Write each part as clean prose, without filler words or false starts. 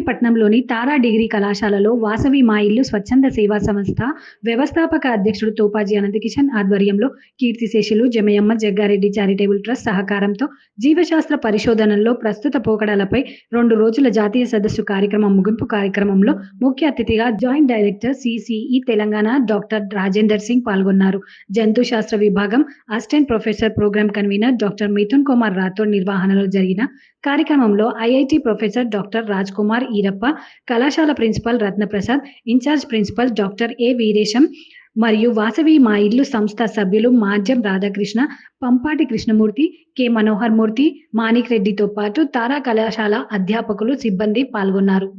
మచిలీపట్నంలోని తారా degree కళాశాలలో వాసవి మా ఇల్లు స్వచ్ఛంద సేవా సంస్థ వ్యవస్థాపక అధ్యక్షుడు తోపాజీ అనంతకిషన్ ఆధ్వర్యంలో కీర్తిశేషులు జమయమ్మ జగ్గారెడ్డి చారిటబుల్ ట్రస్ట్ సహకారంతో జీవశాస్త్ర పరిశోధనల్లో ప్రస్తుత పోకడలపై 2 రోజుల జాతీయ సదస్సు కార్యక్రమం ముగింపు కార్యక్రమంలో ముఖ్య అతిథిగా joint director CCE Telangana doctor Rajender Singh పాల్గొన్నారు. జంతు శాస్త్ర విభాగం assistant professor program convener doctor Mithun Kumar Rathod నిర్వహణలో జరిగిన కార్యక్రమంలో IIT professor doctor Raj Kumar Eerappa, కళాశాల principal Ratnaprasad, incharge principal doctor A Veeresham మరియు వాసవి మా ఇల్లు సంస్థ సభ్యులు మాధ్యం రాధాకృష్ణ, పంపాటి కృష్ణమూర్తి, కె మనోహర్ మూర్తి, మాణిక్ రెడ్డితో పాటు తారా కళాశాల అధ్యాపకులు, సిబ్బంది పాల్గొన్నారు.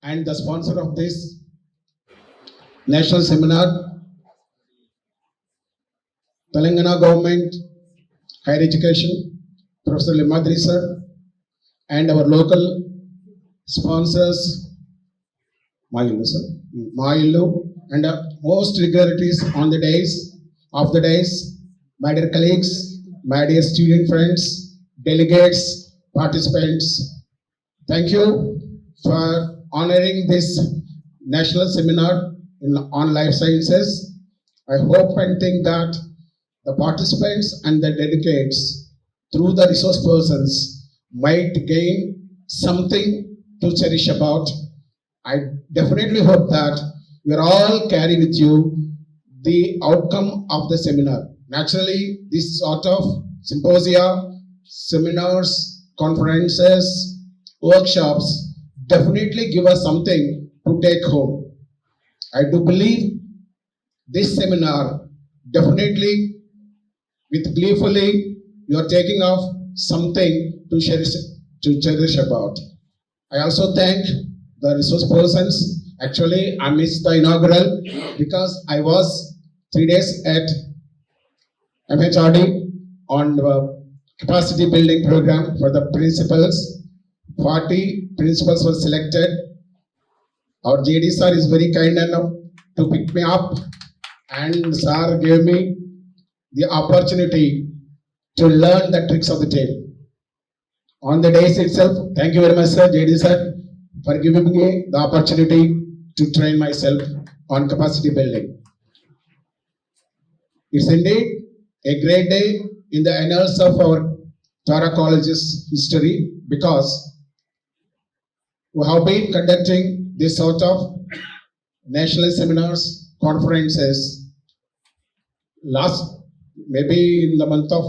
and the sponsor of this national seminar, Telangana Government Higher Education, Professor Limadri sir, and our local sponsors, Maillu sir, Maillu, and most dignitaries on the days, my dear colleagues, my dear student friends, delegates, participants. Thank you for honoring this national seminar on life sciences. I hope and think that the participants and the delegates, through the resource persons, might gain something to cherish about. I definitely hope that you are all carry with you the outcome of the seminar. Naturally, this sort of symposia, seminars, conferences, workshops definitely give us something to take home. I do believe this seminar definitely, with gleefully, you are taking off something to cherish about. I also thank the resource persons. Actually, I missed the inaugural because I was 3 days at MHRD on the capacity building program for the principals. 40 principals were selected. Our JD sir is very kind enough to pick me up, and sir gave me the opportunity to learn the tricks of the trade. On the days itself, thank you very much sir, JD sir, for giving me the opportunity to train myself on capacity building. It's indeed a great day in the annals of our Tara College's history, because we have been conducting this sort of national seminars, conferences last, maybe in the month of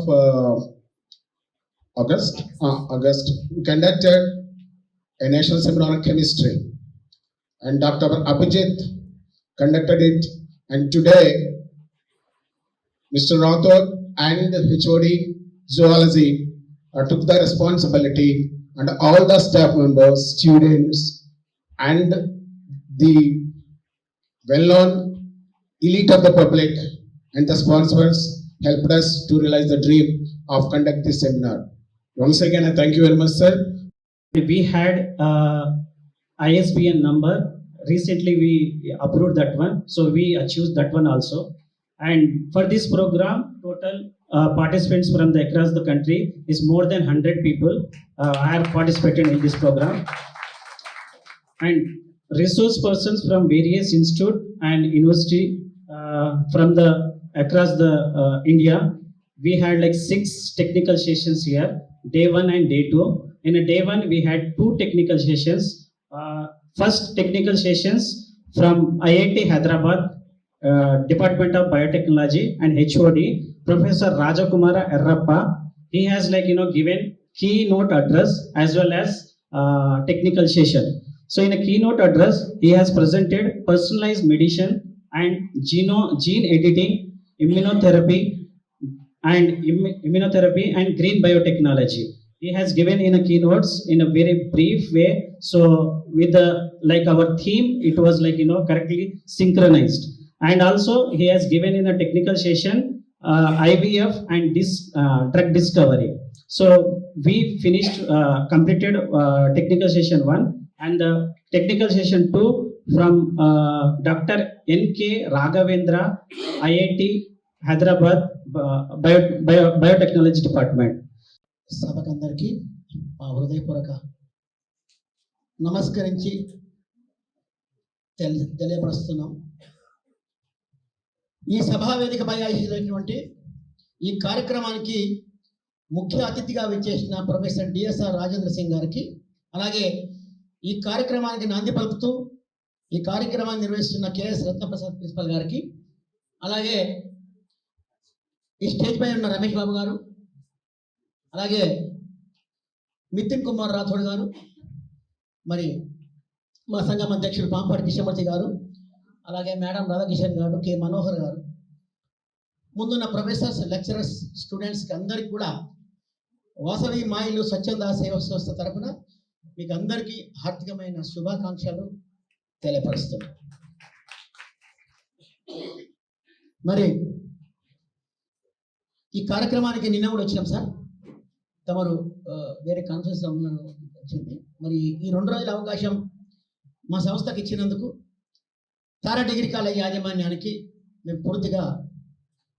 August, we conducted a national seminar on chemistry, and Dr. Abhijit conducted it, and today Mr. Rathod and HOD Zoology took the responsibility, and all the staff members, students, and the well-known elite of the public and the sponsors helped us to realize the dream of conduct this seminar. Once again, I thank you very much, sir. We had ISBN number. Recently, we approved that one, so we achieved that one also. And for this program, total participants from across the country is more than 100 people have participated in this program. And resource persons from various institute and university from the across the India. We had like 6 technical sessions here, day 1 and day 2. In a day 1, we had 2 technical sessions. First technical sessions from IIT Hyderabad, Department of Biotechnology, and HOD, Professor Rajakumara Errappa. He has given keynote address as well as technical session. So in a keynote address, he has presented personalized medicine and gene editing, immunotherapy and green biotechnology. He has given in a keynotes in a very brief way. So with the our theme, it was correctly synchronized. And also he has given in a technical session IVF and drug discovery. So we completed technical session 1, and the technical session 2 from Dr. N.K. Raghavendra, IIT Hyderabad, Biotechnology Department. సభకందరికీ మా హృదయపూర్వక నమస్కరించి తెలియపరుస్తున్నాం. ఈ సభా వేదికపై ఆశించినటువంటి ఈ కార్యక్రమానికి ముఖ్య అతిథిగా విచ్చేసిన ప్రొఫెసర్ డిఎస్ఆర్ రాజేంద్ర సింగ్ గారికి, అలాగే ఈ కార్యక్రమానికి నాంది పలుకుతూ ఈ కార్యక్రమాన్ని నిర్వహిస్తున్న కెఎస్ రత్నప్రసాద్ ప్రిన్సిపల్ గారికి, అలాగే ఈ స్టేజ్ పై ఉన్న రమేష్ బాబు గారు, అలాగే మితిన్ కుమార్ రాథోడ్ గారు, మరి మా సంఘం అధ్యక్షుడు పాంపాటి కృష్ణమూర్తి గారు, అలాగే మేడం రాధాకిషన్ గారు, కె మనోహర్ గారు, ముందున్న ప్రొఫెసర్స్, లెక్చరర్స్, స్టూడెంట్స్కి అందరికీ కూడా వాసవి మాయిలు స్వచ్ఛంద సేవా సంస్థ తరఫున మీకు అందరికీ హార్దికమైన శుభాకాంక్షలు, తెలియపరుస్తున్నాం. మరి ఈ కార్యక్రమానికి నిన్న కూడా వచ్చినాం సార్. తమరు వేరే కాన్ఫరెన్స్ వచ్చింది. మరి ఈ 2 రోజుల అవకాశం మా సంస్థకి ఇచ్చినందుకు తారా డిగ్రీ కాలేజ్ యాజమాన్యానికి మేము పూర్తిగా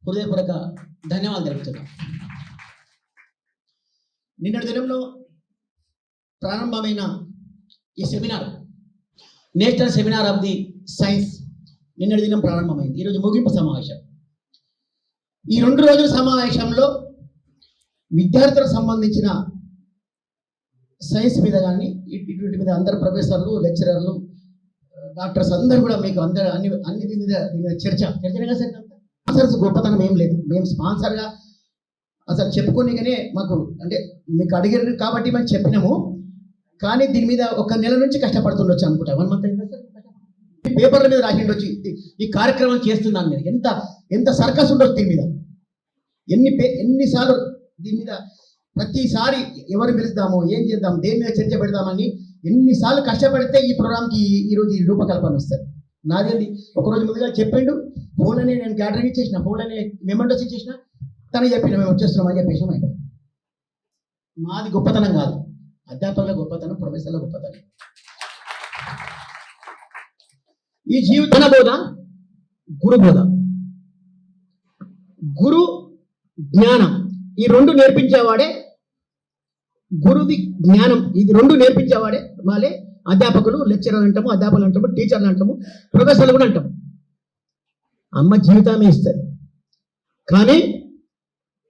హృదయపూర్వక ధన్యవాదాలు తెలుపుతున్నాం. నిన్నటి దినంలో ప్రారంభమైన ఈ seminar, national seminar of the science నిన్నటి దినం ప్రారంభమైంది. ఈరోజు ముగింపు సమావేశం. ఈ 2 రోజుల సమావేశంలో విద్యార్థులకు సంబంధించిన సైన్స్ మీద కానీ ఇటువంటి మీద అందరు ప్రొఫెసర్లు, లెక్చరర్లు, డాక్టర్స్ అందరూ కూడా మీకు అందరూ అన్ని దీని మీద చర్చగా సార్. స్పాన్సర్స్ గొప్పతనం ఏం లేదు. మేము స్పాన్సర్గా అసలు చెప్పుకోనికనే మాకు అంటే మీకు అడిగారు కాబట్టి మేము చెప్పినాము. కానీ దీని మీద 1 నెల నుంచి కష్టపడుతుండొచ్చు అనుకుంటా. 1 మంత్ అయిందా సార్? పేపర్ల మీద రాసిండొచ్చు ఈ కార్యక్రమం చేస్తున్నాను మీద. ఎంత సర్కస్ ఉండొచ్చు దీని మీద. ఎన్నిసార్లు దీని మీద ప్రతిసారి ఎవరు పిలుద్దాము, ఏం చేద్దాం, దేని మీద చర్చ పెడదామని ఎన్నిసార్లు కష్టపడితే ఈ ప్రోగ్రామ్కి ఈరోజు ఈ రూపకల్పన వస్తుంది. నాదేంది ఒకరోజు ముందుగా చెప్పిండు, ఫోన్లోనే నేను క్యాటరింగ్ ఇచ్చేసిన, ఫోన్లోనే మెమెంటోస్ ఇచ్చేసిన, తను చెప్పిన మేము వచ్చేస్తున్నామని చెప్పేసి అయిపోయింది. మాది గొప్పతనం కాదు, అధ్యాపకుల గొప్పతనం, ప్రొఫెసర్ల గొప్పతనం. ఈ జీవిత బోధ, గురు బోధ, గురు జ్ఞానం, ఈ 2 నేర్పించేవాడే గురుది జ్ఞానం. ఇది 2 నేర్పించేవాడే వాళ్ళే అధ్యాపకులు, లెక్చరర్ అంటాము, అధ్యాపకులు అంటాము, టీచర్లు అంటాము, ప్రొఫెసర్లు కూడా అంటాము. అమ్మ జీవితమే ఇస్తుంది, కానీ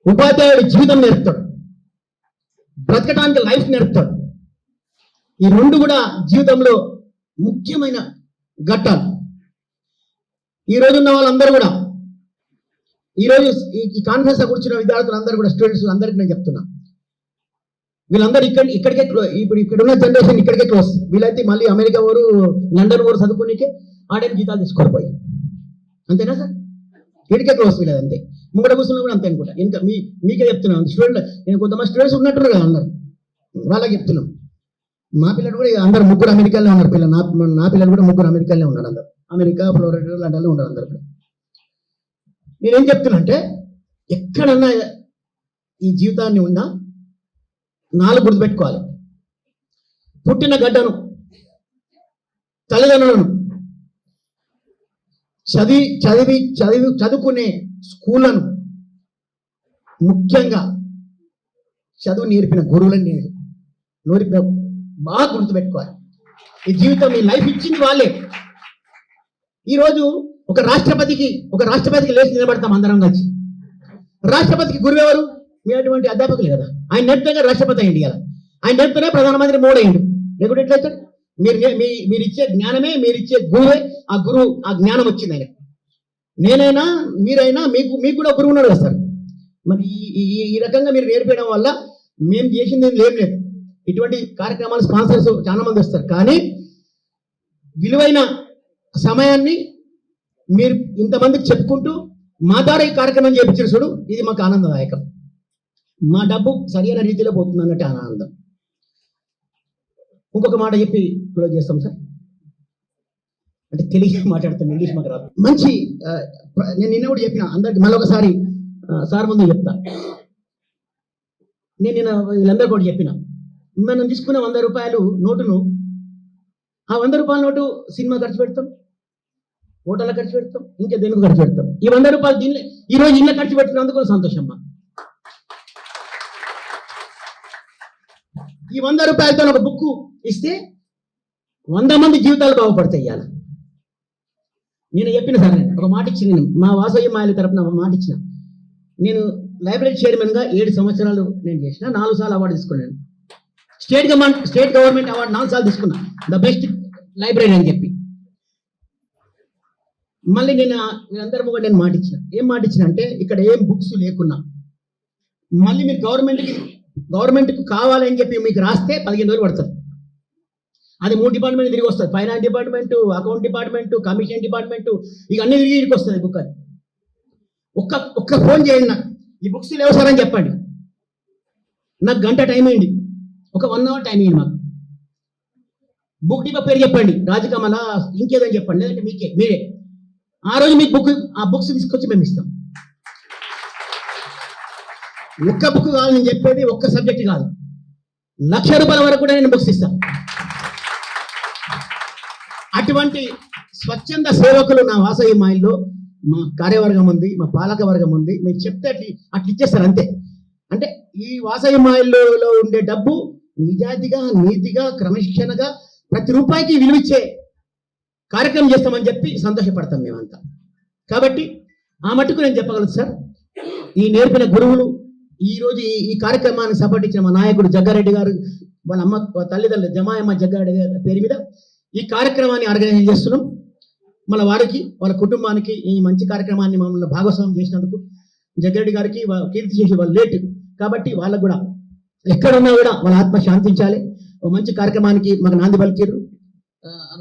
ఉపాధ్యాయుడు జీవితం నేర్పుతాడు, బ్రతకడానికి లైఫ్ నేర్పుతాడు. ఈ 2 కూడా జీవితంలో ముఖ్యమైన ఘట్టాలు. ఈరోజు ఉన్న వాళ్ళందరూ కూడా, ఈరోజు ఈ కాన్ఫరెన్స్ కూర్చున్న విద్యార్థులందరూ కూడా, స్టూడెంట్స్ అందరికీ నేను చెప్తున్నా, వీళ్ళందరూ ఇక్కడికే ఇప్పుడు ఉన్న జనరేషన్ ఇక్కడికే క్లోజ్. వీళ్ళైతే మళ్ళీ అమెరికా వారు, లండన్ వారు చదువుకునేకే ఆడేం జీతాలు తీసుకోకపోయి, అంతేనా సార్? ఇక్కడికే క్లోజ్ వీళ్ళది అంతే. ముంగడ కూర్చున్నా కూడా అంతే అనుకుంటా. ఇంకా మీకే చెప్తున్నాను, స్టూడెంట్ నేను కొంతమంది స్టూడెంట్స్ ఉన్నట్టున్నారు కదా అందరు, వాళ్ళకి చెప్తున్నాం. మా పిల్లలు కూడా అందరు 3 అమెరికాలో ఉన్నారు. నా పిల్లలు కూడా 3 అమెరికాలో ఉన్నారు. అందరు అమెరికా, ఫ్లోరిడా, లండన్లో ఉన్నారు అందరు కూడా. నేనేం చెప్తున్నా అంటే, ఎక్కడన్నా ఈ జీవితాన్ని ఉన్నా 4 గుర్తుపెట్టుకోవాలి. పుట్టిన గడ్డను, తల్లిదండ్రులను, చదువుకునే స్కూళ్ళను, ముఖ్యంగా చదువు నేర్పిన గురువులని బాగా గుర్తుపెట్టుకోవాలి. ఈ జీవితం, ఈ లైఫ్ ఇచ్చింది వాళ్ళే. ఈరోజు ఒక రాష్ట్రపతికి లేచి నిలబడతాం అందరం కలిసి. రాష్ట్రపతికి గురువు ఎవరు? మీ అటువంటి అధ్యాపకులే కదా. ఆయన నేర్పుతేనే రాష్ట్రపతి అయ్యింది కదా. ఆయన నేర్పుతేనే ప్రధానమంత్రి మోడయ్యిండు. లేకుంటే ఎట్లా వచ్చాడు? మీరు ఇచ్చే జ్ఞానమే, మీరు ఇచ్చే గురువే ఆ జ్ఞానం వచ్చింది ఆయన. నేనైనా మీరైనా మీకు కూడా గురువు ఉన్నాడు కదా సార్. మరి ఈ రకంగా మీరు నేర్పడం వల్ల మేము చేసింది ఏం లేదు. ఇటువంటి కార్యక్రమాలు స్పాన్సర్స్ చాలా మంది వస్తారు, కానీ విలువైన సమయాన్ని మీరు ఇంతమందికి చెప్పుకుంటూ మా ద్వారా ఈ కార్యక్రమం చేయించారు చూడు, ఇది మాకు ఆనందదాయకం. మా డబ్బు సరైన రీతిలో పోతుంది అన్నట్టు ఆనందం. ఇంకొక మాట చెప్పి క్లోజ్ చేస్తాం సార్. అంటే తెలుగు మాట్లాడతాం, ఇంగ్లీష్ మాకు రాదు. మంచి నేను నిన్న కూడా చెప్పిన అందరికి, మళ్ళీ ఒకసారి సార్ ముందు చెప్తా. నేను నిన్న వీళ్ళందరూ కూడా చెప్పిన, మనం తీసుకున్న 100 రూపాయలు నోటును, ఆ 100 రూపాయల నోటు సినిమా ఖర్చు పెడతాం, హోటల్లో ఖర్చు పెడతాం, ఇంకా దేనికి ఖర్చు పెడతాం. ఈ 100 రూపాయలు దీనిలో ఈరోజు ఇళ్ళ ఖర్చు పెట్టినందుకు సంతోషం. ఈ 100 రూపాయలతో ఒక బుక్ ఇస్తే 100 మంది జీవితాలు బాగుపడతాయి. ఇవాళ నేను చెప్పిన సార్, నేను ఒక మాట ఇచ్చిన, నేను మా వాసయ్య మాయల తరపున ఒక మాట ఇచ్చిన. నేను లైబ్రరీ చైర్మన్గా 7 సంవత్సరాలు నేను చేసిన, 4 సార్లు అవార్డు తీసుకున్నాను. స్టేట్ గవర్నమెంట్ అవార్డు 4 సార్లు తీసుకున్నా, ద బెస్ట్ లైబ్రరీ అని చెప్పి. మళ్ళీ నేను వీళ్ళందరూ కూడా నేను మాట ఇచ్చిన. ఏం మాట ఇచ్చిన అంటే, ఇక్కడ ఏం బుక్స్ లేకున్నా మళ్ళీ మీరు గవర్నమెంట్కి కావాలని చెప్పి మీకు రాస్తే 15 రోజులు పడుతుంది. అది 3 డిపార్ట్మెంట్ తిరిగి వస్తుంది. Finance department, account department, commission department, ఇక అన్ని తిరిగి తిరిగి వస్తుంది బుక్. అది ఒక్క ఫోన్ చేయండి, ఈ బుక్స్ లేవు సార్ అని చెప్పండి. నాకు గంట టైం అయింది, ఒక 1 అవర్ టైం అయింది మాకు. బుక్ డిపో పేరు చెప్పండి, రాజకమల ఇంకేదని చెప్పండి, లేదంటే మీరే ఆ రోజు మీకు ఆ బుక్స్ తీసుకొచ్చి మేము ఇస్తాం. ఒక్క బుక్ కాదు నేను చెప్పేది, ఒక్క సబ్జెక్ట్ కాదు, ₹1,00,000 వరకు కూడా నేను బుక్స్ ఇస్తాను. అటువంటి స్వచ్ఛంద సేవకులు నా వాసవి మాయిల్లో మా కార్యవర్గం ఉంది, మా పాలక వర్గం ఉంది. మీరు చెప్తే అట్లా ఇచ్చేస్తారు అంతే. అంటే ఈ వాసవి మాయిల్లో ఉండే డబ్బు నిజాయితీగా, నీతిగా, క్రమశిక్షణగా ప్రతి రూపాయికి విలువిచ్చే కార్యక్రమం చేస్తామని చెప్పి సంతోషపడతాం మేమంతా. కాబట్టి ఆ మట్టుకు నేను చెప్పగలను సార్. ఈ నేర్పిన గురువులు, ఈ రోజు ఈ కార్యక్రమాన్ని సపోర్టించిన మా నాయకుడు జగ్గారెడ్డి గారు, వాళ్ళ అమ్మ తల్లిదండ్రులు జమాయమ్మ జగ్గారెడ్డి గారి పేరు మీద ఈ కార్యక్రమాన్ని ఆర్గనైజ్ చేస్తున్నాం. మన వారికి, వాళ్ళ కుటుంబానికి ఈ మంచి కార్యక్రమాన్ని మమ్మల్ని భాగస్వామ్యం చేసినందుకు జగ్గారెడ్డి గారికి కీర్తి చేసి వాళ్ళు లేట్ కాబట్టి వాళ్ళకు కూడా ఎక్కడున్నా కూడా వాళ్ళ ఆత్మ శాంతించాలి. ఒక మంచి కార్యక్రమానికి మాకు నాంది పలికారు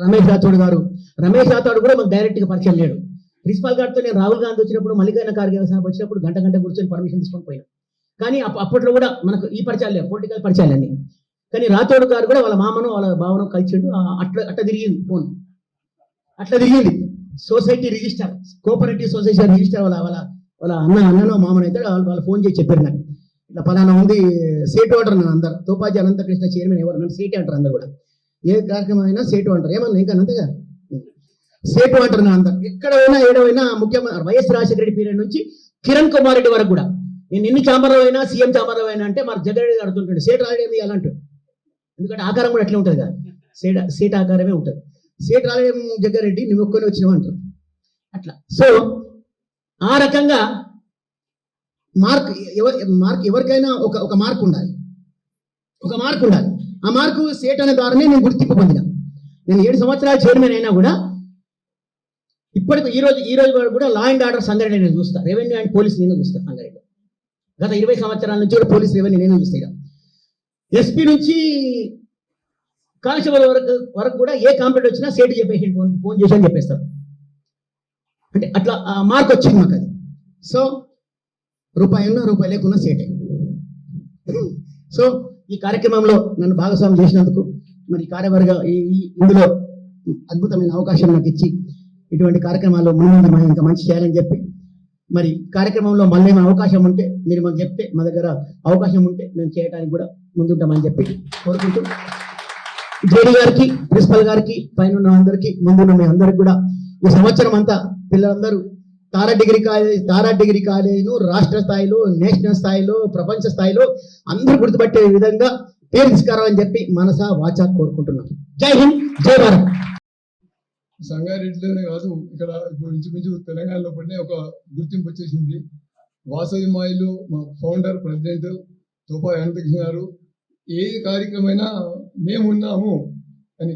రమేష్ రాథోడ్ గారు. రమేష్ రాథోడ్ కూడా మాకు డైరెక్ట్గా పరిచయం లేడు. ప్రిన్సిపాల్ గారితో నేను రాహుల్ గాంధీ వచ్చినప్పుడు, మల్లికార్జున ఖార్గే వచ్చినప్పుడు గంట కూర్చొని పర్మిషన్ తీసుకొని పోయినా. కానీ అప్పట్లో కూడా మనకు ఈ పరిచయాలు లేవు, పొలిటికల్ పరిచయాలన్నీ. కానీ రాథోడ్ గారు కూడా వాళ్ళ మామను వాళ్ళ భావను కలిసిండు. అట్లా తిరిగింది ఫోన్, అట్లా తిరిగింది. Society register, cooperative society register వాళ్ళ అన్ననో మామను అయితే వాళ్ళు ఫోన్ చేసి చెప్పారు నాకు, ఇట్లా ఫలానా ఉంది, సేటు అంటారు నన్ను అందరు. తోపాజీ అనంతకృష్ణ చైర్మన్ ఎవరు నన్ను సేటు అంటారు అందరు కూడా. ఏ కార్యక్రమం అయినా సేటు అంటారు, ఏమన్నా ఇంకా అంతేగా సేటు అంటారు నా అందరు. ఎక్కడైనా ఏడవైనా ముఖ్యమంత్రి వైఎస్ రాజశేఖర రెడ్డి పీరియడ్ నుంచి కిరణ్ కుమార్ రెడ్డి వరకు కూడా నేను ఎన్ని చాంబర్లో అయినా, సీఎం చాంబర్లో అయినా అంటే మరి జగ్గారెడ్డి అడుగుతుంటాడు సేటు రాలేమి అలాంటాడు. ఎందుకంటే ఆకారం కూడా ఎట్లా ఉంటుంది కదా, సేట్ ఆకారమే ఉంటుంది. సేట్ రాలేం జగ్గారెడ్డి నువ్వు ఒక్కనే వచ్చినావు అంటారు అట్లా. సో ఆ రకంగా మార్క్ ఎవరికైనా ఒక మార్క్ ఉండాలి, ఒక మార్క్ ఉండాలి. ఆ మార్కు సేట్ అనే ద్వారానే నేను గుర్తింపు పొందిన. నేను 7 సంవత్సరాలు చైర్మన్ అయినా కూడా ఇప్పటికి ఈ రోజు వరకు కూడా లా అండ్ ఆర్డర్ సంగారెడ్డి నేను చూస్తా, రెవెన్యూ అండ్ పోలీస్ నేను చూస్తా సంగారెడ్డి. గత 20 సంవత్సరాల నుంచి కూడా పోలీస్ రెవెన్యూ నేను చూస్తాను. ఎస్పీ నుంచి కానిస్టేబుల్ వరకు కూడా ఏ కాంప్లైంట్ వచ్చినా సేటు చెప్పేసి ఫోన్ చేసి అని చెప్పేస్తారు. అంటే అట్లా మార్క్ వచ్చింది మాకు అది. సో రూపాయి ఉన్నా రూపాయి లేకున్నా సేటే. సో ఈ కార్యక్రమంలో నన్ను భాగస్వామ్యం చేసినందుకు మరి కార్యవర్గ ఇందులో అద్భుతమైన అవకాశం నాకు ఇచ్చి ఇటువంటి కార్యక్రమాల్లో ముందు మనం ఇంకా మంచి చేయాలని చెప్పి మరి కార్యక్రమంలో మళ్ళీ ఏమైనా అవకాశం ఉంటే మీరు మాకు చెప్తే మా దగ్గర అవకాశం ఉంటే మేము చేయడానికి కూడా ముందుంటామని చెప్పి కోరుకుంటూ జేడీ గారికి, ప్రిన్సిపల్ గారికి, పైన ఉన్న అందరికీ, ముందున్న మీ అందరికి కూడా ఈ సంవత్సరం అంతా పిల్లలందరూ తారా డిగ్రీ కాలేజీను రాష్ట్ర స్థాయిలో, నేషనల్ స్థాయిలో, ప్రపంచ స్థాయిలో అందరూ గుర్తుపట్టే విధంగా పేరు తీసుకురావాలని చెప్పి మనసా వాచా కోరుకుంటున్నాం. జై హింద్, జై భారత్. సంగారెడ్డిలోనే కాదు, ఇక్కడ ఇంచుమించు తెలంగాణలో పడిన ఒక గుర్తింపు వచ్చేసింది. వాసవి మాయిలు మా ఫౌండర్ ప్రెసిడెంట్ తోపా అనంతకృష్ణ గారు ఏ కార్యక్రమైనా మేమున్నాము అని,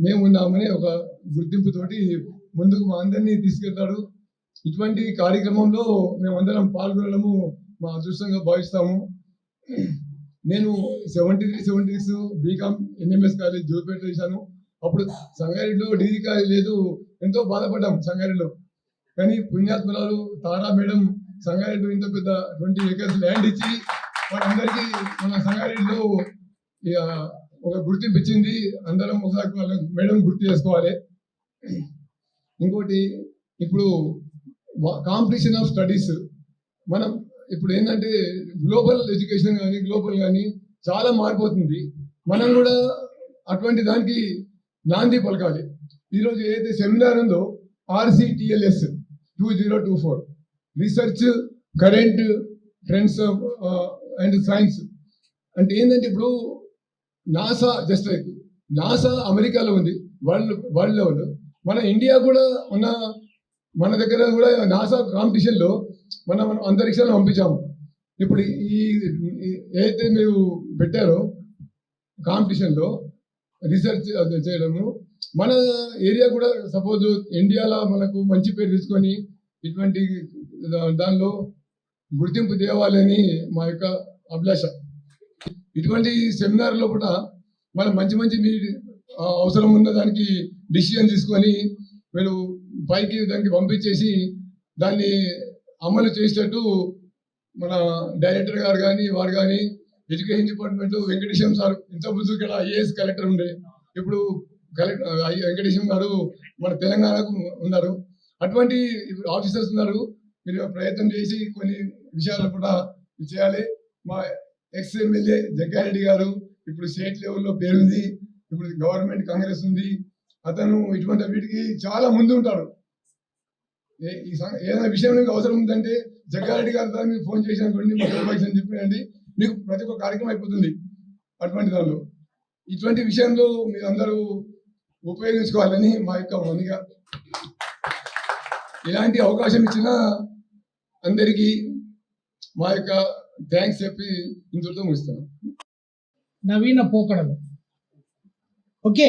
మేమున్నామని ఒక గుర్తింపుతోటి ముందుకు మా అందరినీ తీసుకెళ్తాడు. ఇటువంటి కార్యక్రమంలో మేమందరం పాల్గొనడము మా అదృష్టంగా భావిస్తాము. నేను 73-76 బీకామ్ ఎన్ఎంఎస్ కాలేజ్ జోపేట చేశాను. అప్పుడు సంగారెడ్డిలో డిగ్రీ కాలేజ్ లేదు, ఎంతో బాధపడ్డాం సంగారెడ్డిలో. కానీ పుణ్యాత్మరాలు తారా మేడం సంగారెడ్డిలో ఇంత పెద్ద 20 acres ల్యాండ్ ఇచ్చి వాళ్ళందరికీ మన సంగారెడ్డిలో ఒక గుర్తింపు ఇచ్చింది. అందరం ఒకసారి వాళ్ళ మేడం గుర్తు చేసుకోవాలి. ఇంకోటి, ఇప్పుడు కాంపిటీషన్ ఆఫ్ స్టడీస్ మనం ఇప్పుడు ఏంటంటే గ్లోబల్ ఎడ్యుకేషన్ కానీ గ్లోబల్ కానీ చాలా మారిపోతుంది. మనం కూడా అటువంటి దానికి నాంది పలకాలి. ఈరోజు ఏదైతే సెమినార్ ఉందో RCTLS 2024 research current trends and science అంటే ఏంటంటే ఇప్పుడు నాసా జస్ట్ లైక్ నాసా అమెరికాలో ఉంది, వరల్డ్ లెవెల్. మన ఇండియా కూడా మన దగ్గర కూడా నాసా కాంపిటీషన్లో మనం అంతరిక్షంలో పంపించాము. ఇప్పుడు ఈ ఏదైతే మీరు పెట్టారో కాంపిటీషన్లో రీసెర్చ్ చేయడము, మన ఏరియా కూడా సపోజ్ ఇండియాలో మనకు మంచి పేరు తీసుకొని ఇటువంటి దానిలో గుర్తింపు తేవాలని మా యొక్క అభిలాష. ఇటువంటి సెమినార్లో కూడా మనం మంచి అవసరం ఉన్న దానికి డిసిషన్ తీసుకొని మీరు పైకి దానికి పంపించేసి దాన్ని అమలు చేసేటట్టు మన డైరెక్టర్ గారు కానీ వారు కానీ ఎడ్యుకేషన్ డిపార్ట్మెంట్ వెంకటేశం సార్ ఇంత ముందు ఇక్కడ IAS కలెక్టర్ ఉండే ఇప్పుడు కలెక్టర్ వెంకటేశం గారు మన తెలంగాణకు ఉన్నారు. అటువంటి ఆఫీసర్స్ ఉన్నారు. మీరు ప్రయత్నం చేసి కొన్ని విషయాలు కూడా చేయాలి. మా ఎక్స్ ఎమ్మెల్యే జగ్గారెడ్డి గారు ఇప్పుడు స్టేట్ లెవెల్లో పేరుంది, ఇప్పుడు గవర్నమెంట్ కాంగ్రెస్ ఉంది. అతను ఇటువంటి వీటికి చాలా ముందు ఉంటాడు. ఏదైనా విషయం మీకు అవసరం ఉందంటే జగ్గారెడ్డి గారితో మీకు ఫోన్ చేసినటువంటి అని చెప్పినండి, మీకు ప్రతి ఒక్క కార్యక్రమం అయిపోతుంది. అటువంటి దానిలో ఇటువంటి విషయంలో మీరు అందరూ ఉపయోగించుకోవాలని మా యొక్క మనగా ఇలాంటి అవకాశం ఇచ్చిన అందరికీ మా యొక్క థ్యాంక్స్ చెప్పి ఇంతటితో ముగిస్తాను. నవీన పోకడలు. Okay,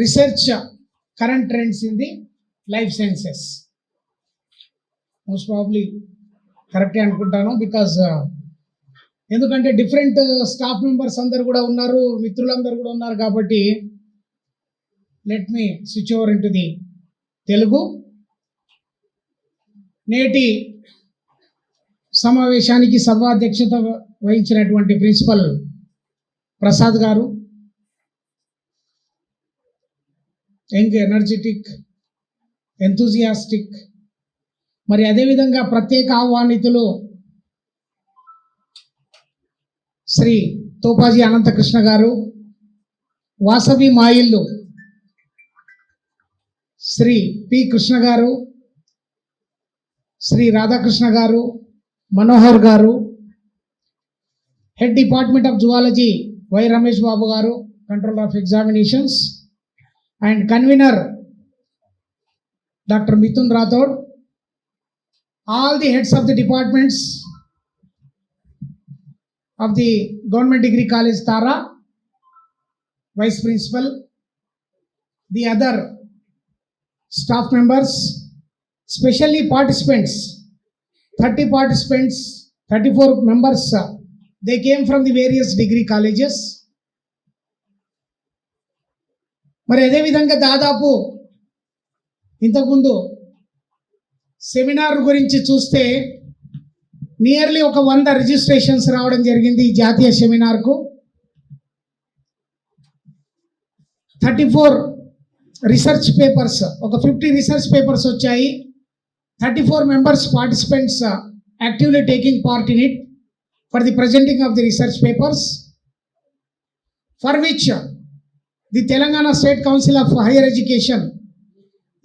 research current trends in the life sciences. Most probably కరెక్టే అనుకుంటాను. బికాజ్ ఎందుకంటే డిఫరెంట్ స్టాఫ్ మెంబర్స్ అందరు కూడా ఉన్నారు, మిత్రులందరూ కూడా ఉన్నారు కాబట్టి let me switch over into the Telugu. నేటి సమావేశానికి సభాధ్యక్షత వహించినటువంటి ప్రిన్సిపల్ ప్రసాద్ గారు, యంగ్ ఎనర్జెటిక్ ఎంతూజియాస్టిక్, మరి అదేవిధంగా ప్రత్యేక ఆహ్వానితులు Shri Thopaji Anantakrishna garu, Vasavi Maa Illu Shri P Krishna garu, Shri Radhakrishna garu, Manohar garu, head department of zoology Y Ramesh Babu garu, controller of examinations, and convener doctor Mithun Rathod, all the heads of the departments of the Government Degree College Tara, Vice Principal, the other staff members, especially participants, 30 participants, 34 members, they came from the various degree colleges. మరి అదే విధంగా దాదాపు ఇంతకుముందు seminar గురించి చూస్తే nearly ఒక 100 registrations రావడం జరిగింది ఈ జాతీయ సెమినార్కు. 34 రీసెర్చ్ పేపర్స్, ఒక 50 రీసెర్చ్ పేపర్స్ వచ్చాయి. 34 members participants actively taking part in it for the presenting of the research papers, for which the Telangana state council of higher education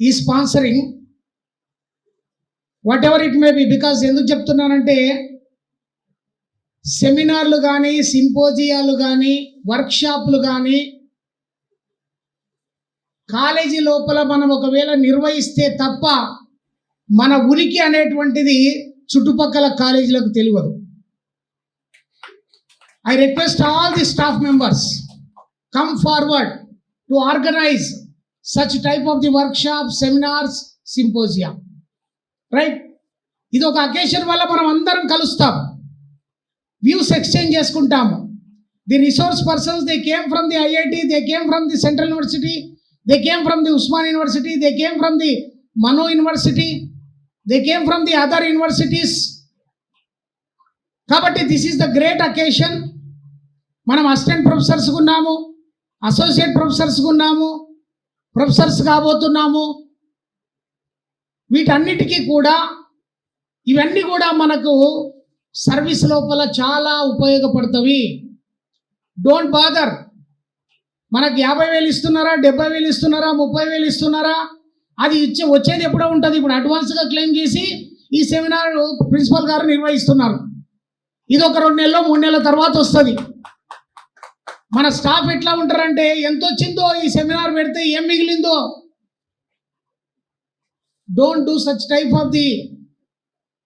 ఈ sponsoring whatever it may be. Because ఎందుకు చెప్తున్నానంటే సెమినార్లు కానీ, సింపోజియాలు కానీ, వర్క్షాప్లు కానీ college లోపల మనం ఒకవేళ నిర్వహిస్తే తప్ప మన ఉనికి అనేటువంటిది చుట్టుపక్కల కాలేజీలకు తెలియదు. I request all the staff members come forward to organize such type of the workshops, seminars, symposia, right? ఇది ఒక అకేషన్ వల్ల మనం అందరం కలుస్తాం, వ్యూస్ ఎక్స్చేంజ్ చేసుకుంటాము. The resource persons they came from the IIT, they came from the central university, they came from the Osman university, they came from the Mano university, they came from the other universities. కాబట్టి this is the great occasion. మనం assistant professors ఉన్నాము, associate professors ఉన్నాము, professors కాబోతున్నాము. వీటన్నిటికీ కూడా ఇవన్నీ కూడా మనకు సర్వీస్ లోపల చాలా ఉపయోగపడతాయి. Don't bother. మనకు 50,000 ఇస్తున్నారా, 70,000 ఇస్తున్నారా, 30,000 ఇస్తున్నారా, అది వచ్చేది ఎప్పుడో ఉంటుంది. ఇప్పుడు అడ్వాన్స్గా క్లెయిమ్ చేసి ఈ సెమినార్ ప్రిన్సిపల్ గారు నిర్వహిస్తున్నారు. ఇది ఒక 2 నెలలు 3 నెలల తర్వాత వస్తుంది. మన స్టాఫ్ ఎట్లా ఉంటారంటే ఎంత వచ్చిందో ఈ సెమినార్ పెడితే ఏం మిగిలిందో. Don't do such type of the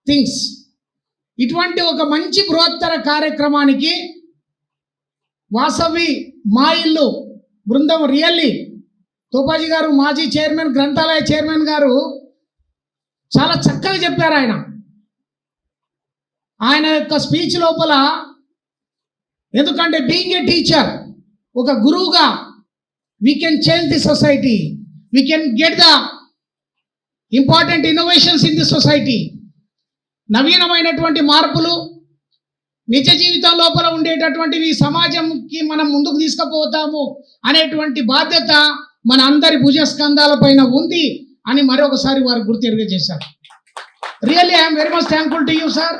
things. ఇటువంటి ఒక మంచి బృహత్తర కార్యక్రమానికి వాసవి మా ఇల్లు బృందం రియల్లీ తోపాజీ గారు, మాజీ చైర్మన్, గ్రంథాలయ చైర్మన్ గారు చాలా చక్కగా చెప్పారు. ఆయన యొక్క స్పీచ్ లోపల, ఎందుకంటే బీయింగ్ ఏ టీచర్, ఒక గురువుగా we can change the society, we can get the important innovations in the society. నవీనమైనటువంటి మార్పులు, నిజ జీవితం లోపల ఉండేటటువంటివి సమాజంకి మనం ముందుకు తీసుకుపోతాము అనేటువంటి బాధ్యత మన అందరి భుజస్కంధాల పైన ఉంది అని మరొకసారి వారు గుర్తెరుగజేశారు. Really I'm very much thankful to you sir.